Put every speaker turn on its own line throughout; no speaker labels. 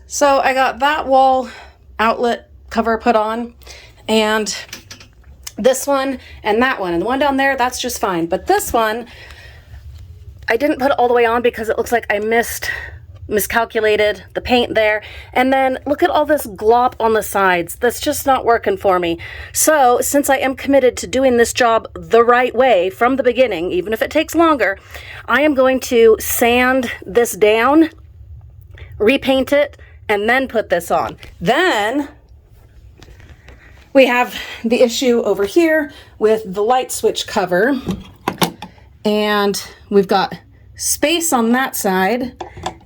So I got that wall outlet cover put on, and this one and that one, and the one down there, that's just fine. But this one, I didn't put it all the way on because it looks like I miscalculated the paint there. And then look at all this glop on the sides. That's just not working for me. So since I am committed to doing this job the right way from the beginning, even if it takes longer, I am going to sand this down, repaint it, and then put this on. Then we have the issue over here with the light switch cover, and we've got space on that side,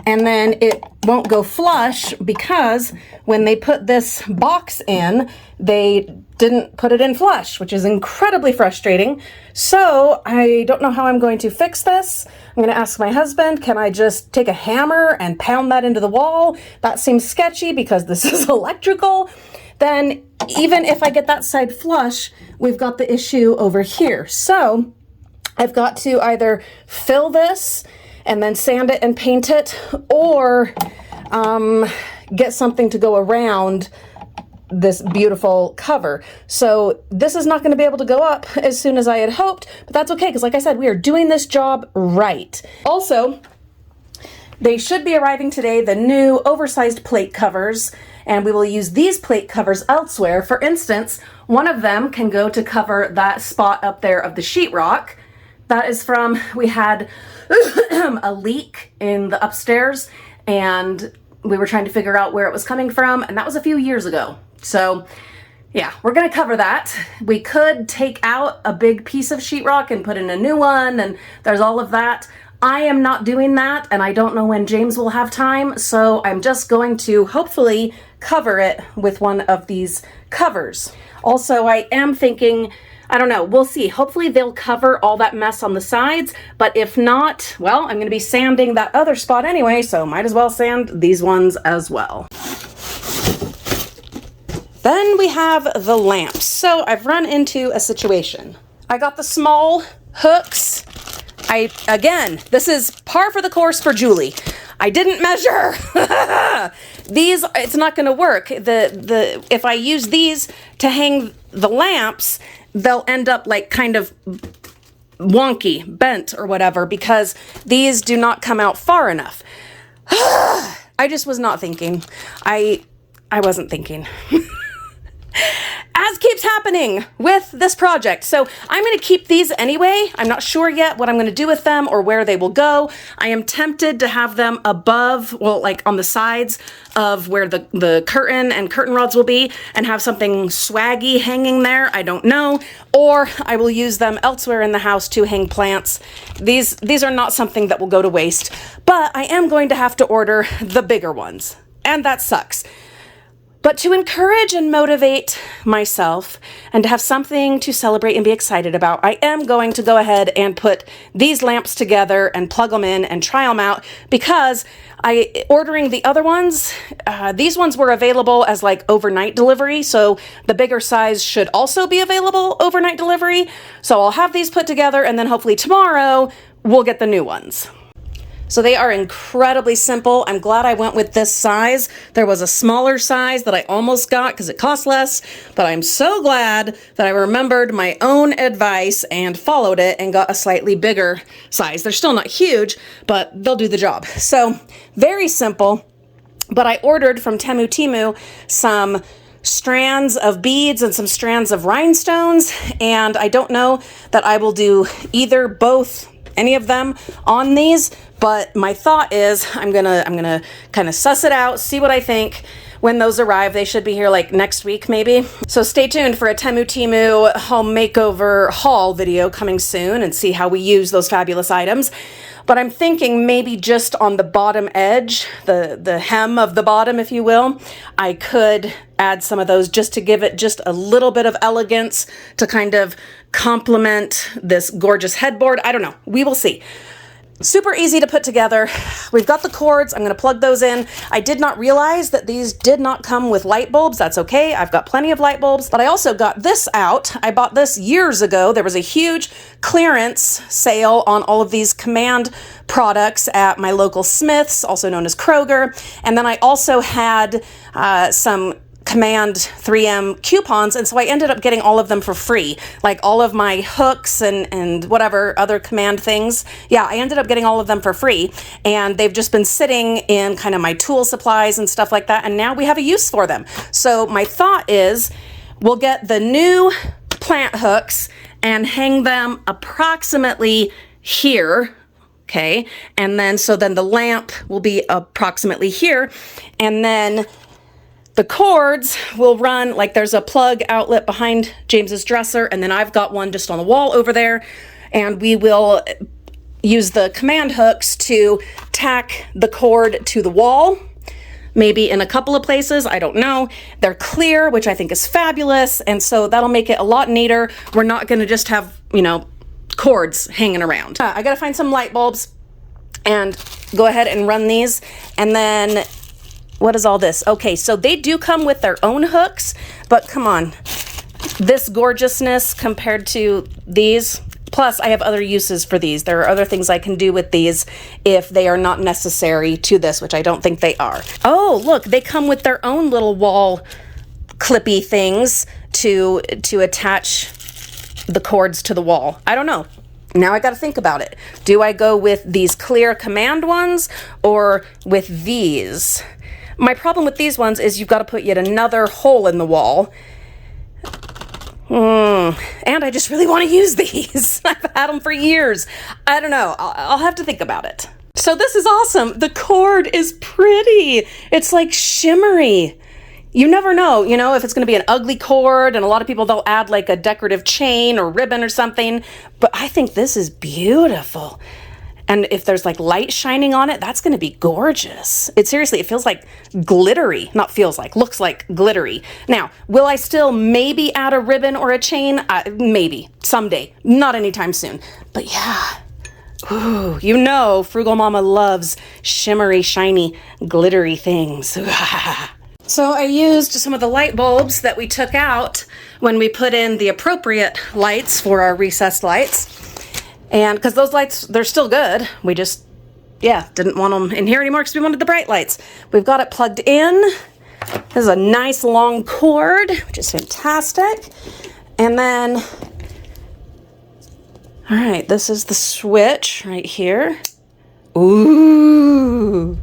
and then it won't go flush because when they put this box in, they didn't put it in flush, which is incredibly frustrating. So I don't know how I'm going to fix this. I'm going to ask my husband, can I just take a hammer and pound that into the wall? That seems sketchy because this is electrical. Then even if I get that side flush, we've got the issue over here. So I've got to either fill this and then sand it and paint it, or get something to go around this beautiful cover. So this is not going to be able to go up as soon as I had hoped, but that's okay, because like I said, we are doing this job right. Also, they should be arriving today, the new oversized plate covers, and we will use these plate covers elsewhere. For instance, one of them can go to cover that spot up there of the sheetrock. That is from, we had a leak in the upstairs, and we were trying to figure out where it was coming from, and that was a few years ago. So yeah, we're gonna cover that. We could take out a big piece of sheetrock and put in a new one, and there's all of that. I am not doing that, and I don't know when James will have time, so I'm just going to hopefully cover it with one of these covers. Also, I am thinking, I don't know, we'll see. Hopefully they'll cover all that mess on the sides, but if not, well, I'm gonna be sanding that other spot anyway, so might as well sand these ones as well. Then we have the lamps. So I've run into a situation. I got the small hooks. Again, this is par for the course for Julie. I didn't measure. These, it's not gonna work. If I use these to hang the lamps, they'll end up like kind of wonky, bent or whatever, because these do not come out far enough. I just was not thinking. I wasn't thinking. As keeps happening with this project. So I'm going to keep these anyway. I'm not sure yet what I'm going to do with them or where they will go. I am tempted to have them above, well, like on the sides of where the curtain and curtain rods will be, and have something swaggy hanging there. I don't know. Or I will use them elsewhere in the house to hang plants. These are not something that will go to waste, but I am going to have to order the bigger ones, and that sucks. But to encourage and motivate myself and to have something to celebrate and be excited about, I am going to go ahead and put these lamps together and plug them in and try them out, because ordering the other ones, these ones were available as like overnight delivery, so the bigger size should also be available overnight delivery. So I'll have these put together, and then hopefully tomorrow we'll get the new ones. So they are incredibly simple. I'm glad I went with this size. There was a smaller size that I almost got because it cost less, but I'm so glad that I remembered my own advice and followed it and got a slightly bigger size. They're still not huge, but they'll do the job. So very simple, but I ordered from Temu some strands of beads and some strands of rhinestones, and I don't know that I will do either, both, any of them on these, but my thought is I'm gonna kind of suss it out, see what I think. When those arrive, they should be here like next week maybe. So stay tuned for a Temu home makeover haul video coming soon, and see how we use those fabulous items. But I'm thinking maybe just on the bottom edge, the hem of the bottom, if you will, I could add some of those just to give it just a little bit of elegance to kind of complement this gorgeous headboard. I don't know. We will see. Super easy to put together. We've got the cords. I'm going to plug those in. I did not realize that these did not come with light bulbs. That's okay. I've got plenty of light bulbs, but I also got this out. I bought this years ago. There was a huge clearance sale on all of these Command products at my local Smith's, also known as Kroger. And then I also had some Command 3M coupons, and so I ended up getting all of them for free, like all of my hooks and whatever other Command things. Yeah, I ended up getting all of them for free, and they've just been sitting in kind of my tool supplies and stuff like that, and now we have a use for them. So my thought is we'll get the new plant hooks and hang them approximately here. Okay, and then so then the lamp will be approximately here, and then the cords will run, like there's a plug outlet behind James's dresser, and then I've got one just on the wall over there, and we will use the Command hooks to tack the cord to the wall, maybe in a couple of places, I don't know. They're clear, which I think is fabulous, and so that'll make it a lot neater. We're not gonna just have, you know, cords hanging around. I gotta find some light bulbs and go ahead and run these, and then what is all this? Okay, so they do come with their own hooks, but come on. This gorgeousness compared to these. Plus, I have other uses for these. There are other things I can do with these if they are not necessary to this, which I don't think they are. Oh, look, they come with their own little wall clippy things to attach the cords to the wall. I don't know. Now I got to think about it. Do I go with these clear Command ones or with these? My problem with these ones is you've got to put yet another hole in the wall. And I just really want to use these. I've had them for years. I don't know. I'll have to think about it. So this is awesome. The cord is pretty. It's like shimmery. You never know, you know, if it's going to be an ugly cord, and a lot of people, they'll add like a decorative chain or ribbon or something. But I think this is beautiful. And if there's like light shining on it, that's going to be gorgeous. It seriously, it feels like glittery. Not feels like, looks like glittery. Now, will I still maybe add a ribbon or a chain? Maybe, someday. Not anytime soon. But yeah, ooh, you know, Frugal Mama loves shimmery, shiny, glittery things. So I used some of the light bulbs that we took out when we put in the appropriate lights for our recessed lights. And because those lights, they're still good. We just, yeah, didn't want them in here anymore because we wanted the bright lights. We've got it plugged in. This is a nice long cord, which is fantastic. And then, all right, this is the switch right here. Ooh.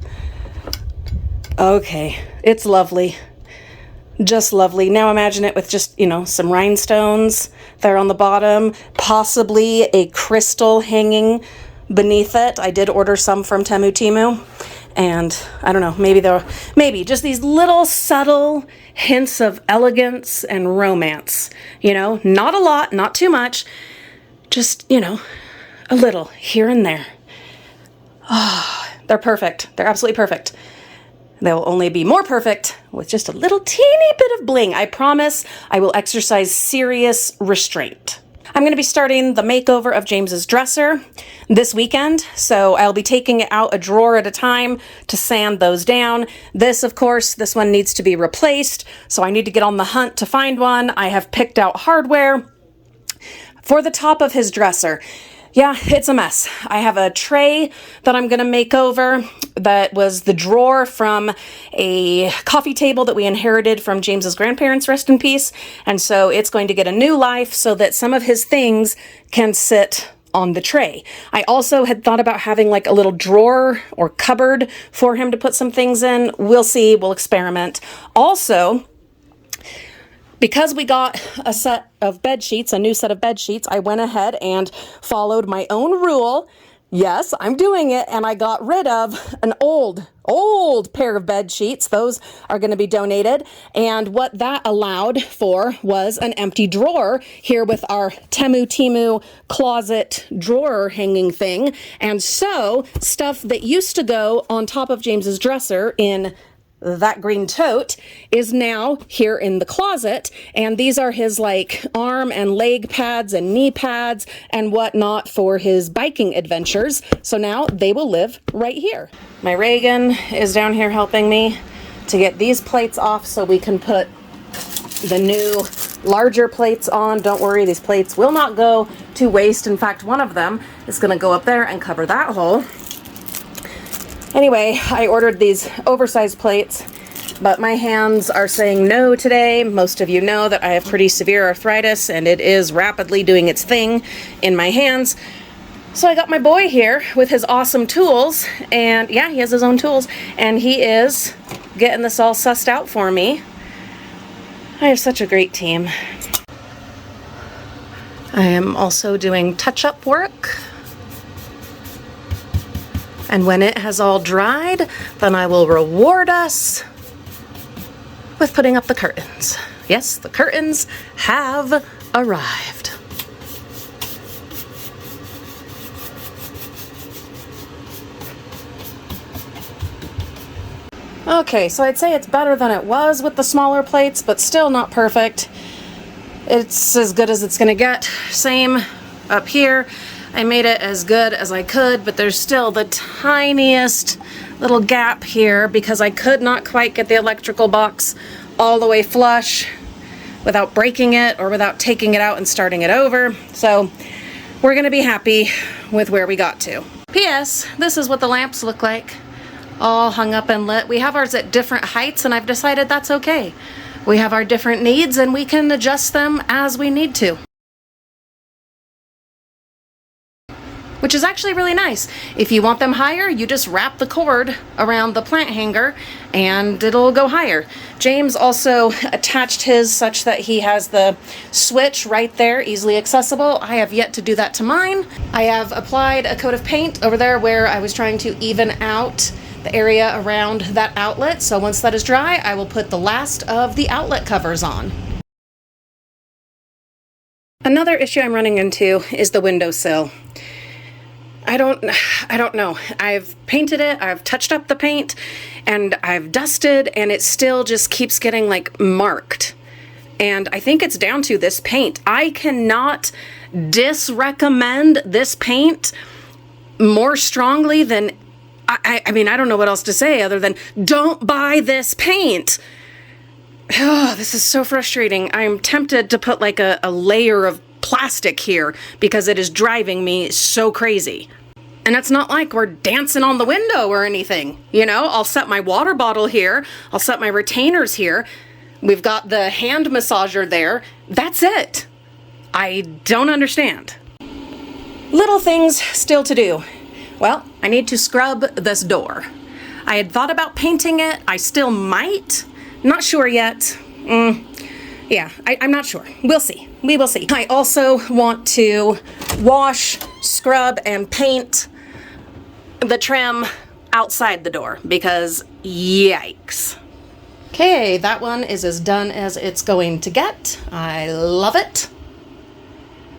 Okay, it's lovely. Just lovely. Now imagine it with just, you know, some rhinestones there on the bottom, possibly a crystal hanging beneath it. I did order some from Temu, and I don't know, maybe just these little subtle hints of elegance and romance, you know, not a lot, not too much, just, you know, a little here and there. Oh, they're perfect. They're absolutely perfect. They'll only be more perfect with just a little teeny bit of bling. I promise I will exercise serious restraint. I'm going to be starting the makeover of James's dresser this weekend, so I'll be taking it out a drawer at a time to sand those down. This, of course, this one needs to be replaced, so I need to get on the hunt to find one. I have picked out hardware for the top of his dresser. Yeah, it's a mess. I have a tray that I'm going to make over that was the drawer from a coffee table that we inherited from James's grandparents, rest in peace. And so it's going to get a new life so that some of his things can sit on the tray. I also had thought about having like a little drawer or cupboard for him to put some things in. We'll see. We'll experiment. Also, because we got a set of bed sheets, a new set of bed sheets, I went ahead and followed my own rule. Yes, I'm doing it, and I got rid of an old pair of bed sheets. Those are going to be donated, and what that allowed for was an empty drawer here with our Temu closet drawer hanging thing. And so stuff that used to go on top of James's dresser in that green tote is now here in the closet, and these are his like arm and leg pads and knee pads and whatnot for his biking adventures. So now they will live right here. My Reagan is down here helping me to get these plates off so we can put the new larger plates on. Don't worry, these plates will not go to waste. In fact, one of them is going to go up there and cover that hole. Anyway, I ordered these oversized plates, but my hands are saying no today. Most of you know that I have pretty severe arthritis and it is rapidly doing its thing in my hands. So I got my boy here with his awesome tools, and yeah, he has his own tools, and he is getting this all sussed out for me. I have such a great team. I am also doing touch-up work. And when it has all dried, then I will reward us with putting up the curtains. Yes, the curtains have arrived. Okay, so I'd say it's better than it was with the smaller plates, but still not perfect. It's as good as it's gonna get. Same up here. I made it as good as I could, but there's still the tiniest little gap here because I could not quite get the electrical box all the way flush without breaking it or without taking it out and starting it over. So we're gonna be happy with where we got to. P.S. This is what the lamps look like, all hung up and lit. We have ours at different heights, and I've decided that's okay. We have our different needs and we can adjust them as we need to. Which is actually really nice. If you want them higher, you just wrap the cord around the plant hanger and it'll go higher. James also attached his such that he has the switch right there, easily accessible. I have yet to do that to mine. I have applied a coat of paint over there where I was trying to even out the area around that outlet. So once that is dry, I will put the last of the outlet covers on. Another issue I'm running into is the windowsill. I don't know. I've painted it, I've touched up the paint, and I've dusted, and it still just keeps getting like marked. And I think it's down to this paint. I cannot disrecommend this paint more strongly than, I mean, I don't know what else to say other than don't buy this paint. Oh, this is so frustrating. I'm tempted to put like a layer of plastic here because it is driving me so crazy. And it's not like we're dancing on the window or anything, you know? I'll set my water bottle here. I'll set my retainers here. We've got the hand massager there. That's it. I don't understand. Little things still to do. Well, I need to scrub this door. I had thought about painting it. I still might. Not sure yet. Yeah, I'm not sure. We'll see. We will see. I also want to wash, scrub, and paint the trim outside the door because yikes. Okay, that one is as done as it's going to get. I love it.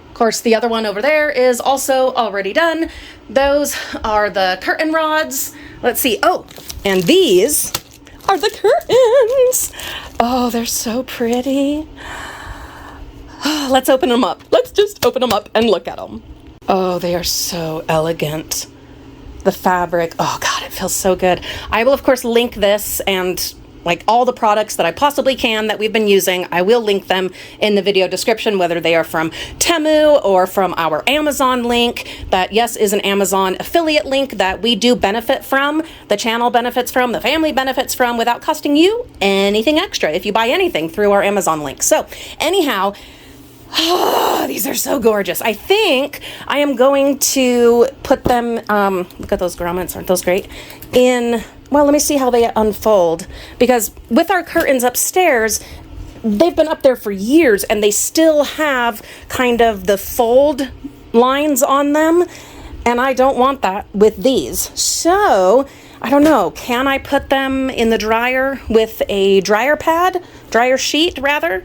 Of course, the other one over there is also already done. Those are the curtain rods. Let's see. Oh, and these are the curtains. Oh, they're so pretty. Let's open them up. Let's just open them up and look at them. Oh, they are so elegant. The fabric, oh God, it feels so good. I will, of course, link this and like all the products that I possibly can that we've been using. I will link them in the video description, whether they are from Temu or from our Amazon link. That, yes, is an Amazon affiliate link that we do benefit from, the channel benefits from, the family benefits from, without costing you anything extra if you buy anything through our Amazon link. So anyhow, these are so gorgeous. I think I am going to put them, look at those grommets, aren't those great? Well, let me see how they unfold. Because with our curtains upstairs, they've been up there for years and they still have kind of the fold lines on them. And I don't want that with these. So, I don't know, can I put them in the dryer with a dryer sheet rather?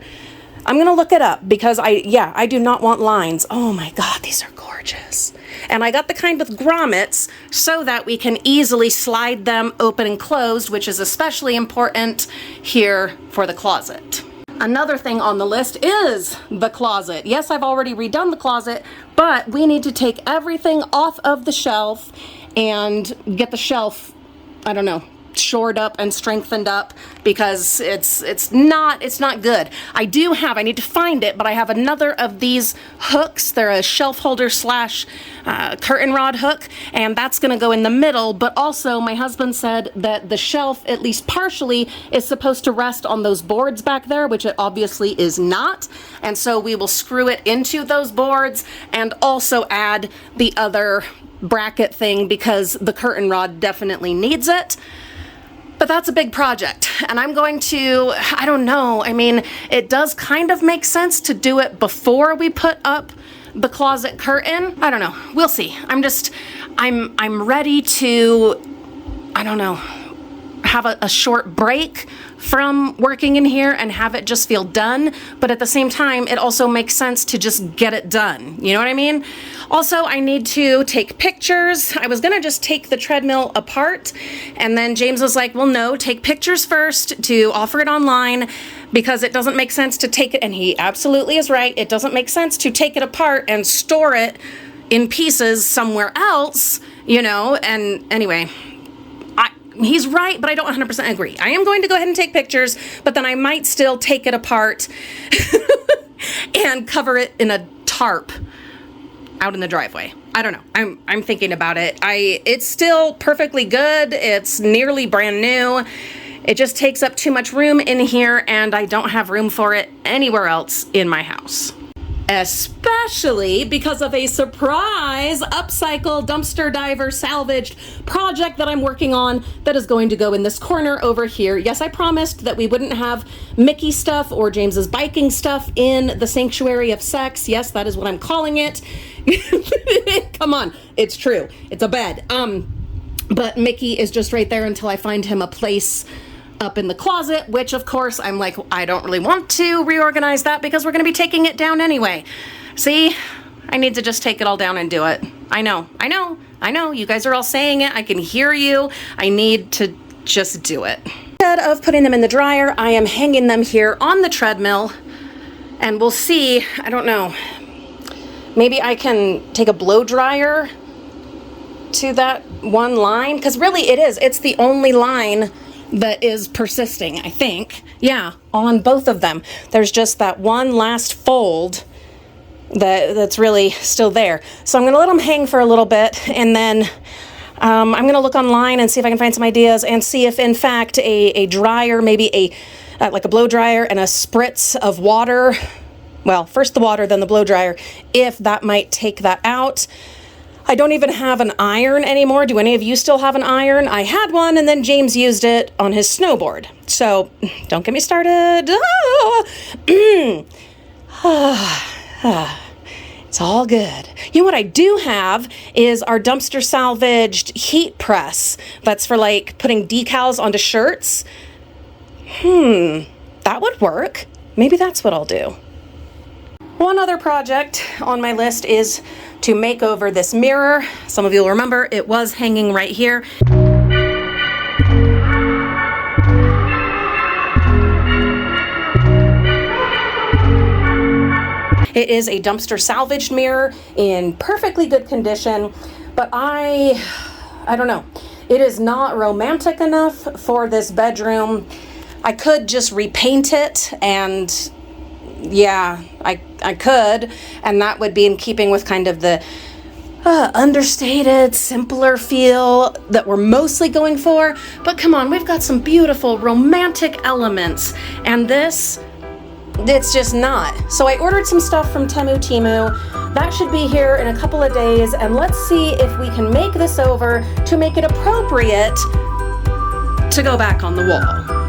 I'm gonna look it up because I do not want lines. Oh my God, these are gorgeous. And I got the kind with grommets so that we can easily slide them open and closed, which is especially important here for the closet. Another thing on the list is the closet. Yes, I've already redone the closet, but we need to take everything off of the shelf and get the shelf, I don't know, shored up and strengthened up, because it's not good. I need to find it, but I have another of these hooks. They're a shelf holder slash curtain rod hook, and that's gonna go in the middle. But also my husband said that the shelf, at least partially, is supposed to rest on those boards back there, which it obviously is not. And so we will screw it into those boards and also add the other bracket thing, because the curtain rod definitely needs it. But that's a big project, and I'm going to, I don't know, I mean, it does kind of make sense to do it before we put up the closet curtain. I don't know, we'll see. I'm ready to, I don't know, have a short break from working in here and have it just feel done, but at the same time, it also makes sense to just get it done. You know what I mean? Also, I need to take pictures. I was gonna just take the treadmill apart, and then James was like, well, no, take pictures first to offer it online, because it doesn't make sense to take it, and he absolutely is right, it doesn't make sense to take it apart and store it in pieces somewhere else, you know, and anyway, he's right, but I don't 100% agree. I am going to go ahead and take pictures, but then I might still take it apart and cover it in a tarp out in the driveway. I don't know. I'm thinking about it. It's still perfectly good. It's nearly brand new. It just takes up too much room in here, and I don't have room for it anywhere else in my house. Especially because of a surprise upcycle dumpster diver salvaged project that I'm working on that is going to go in this corner over here. Yes, I promised that we wouldn't have Mickey stuff or James's biking stuff in the sanctuary of sex. Yes, that is what I'm calling it. Come on, it's true. It's a bed. But Mickey is just right there until I find him a place up in the closet, which of course I'm like, I don't really want to reorganize that because we're going to be taking it down anyway. See, I need to just take it all down and do it. I know. You guys are all saying it. I can hear you. I need to just do it. Instead of putting them in the dryer, I am hanging them here on the treadmill, and we'll see. I don't know. Maybe I can take a blow dryer to that one line, because really it's the only line that is persisting, I think. Yeah, on both of them. There's just that one last fold that's really still there. So I'm gonna let them hang for a little bit, and then I'm gonna look online and see if I can find some ideas and see if in fact a dryer, maybe like a blow dryer and a spritz of water, well, first the water, then the blow dryer, if that might take that out. I don't even have an iron anymore. Do any of you still have an iron? I had one, and then James used it on his snowboard. So don't get me started. It's all good. You know what I do have is our dumpster salvaged heat press. That's for like putting decals onto shirts. That would work. Maybe that's what I'll do. One other project on my list is to make over this mirror. Some of you will remember it was hanging right here. It is a dumpster salvaged mirror in perfectly good condition, but I don't know. It is not romantic enough for this bedroom. I could just repaint it, and yeah, I could, and that would be in keeping with kind of the understated, simpler feel that we're mostly going for. But come on, we've got some beautiful romantic elements, and it's just not. So I ordered some stuff from Temu. That should be here in a couple of days, and let's see if we can make this over to make it appropriate to go back on the wall.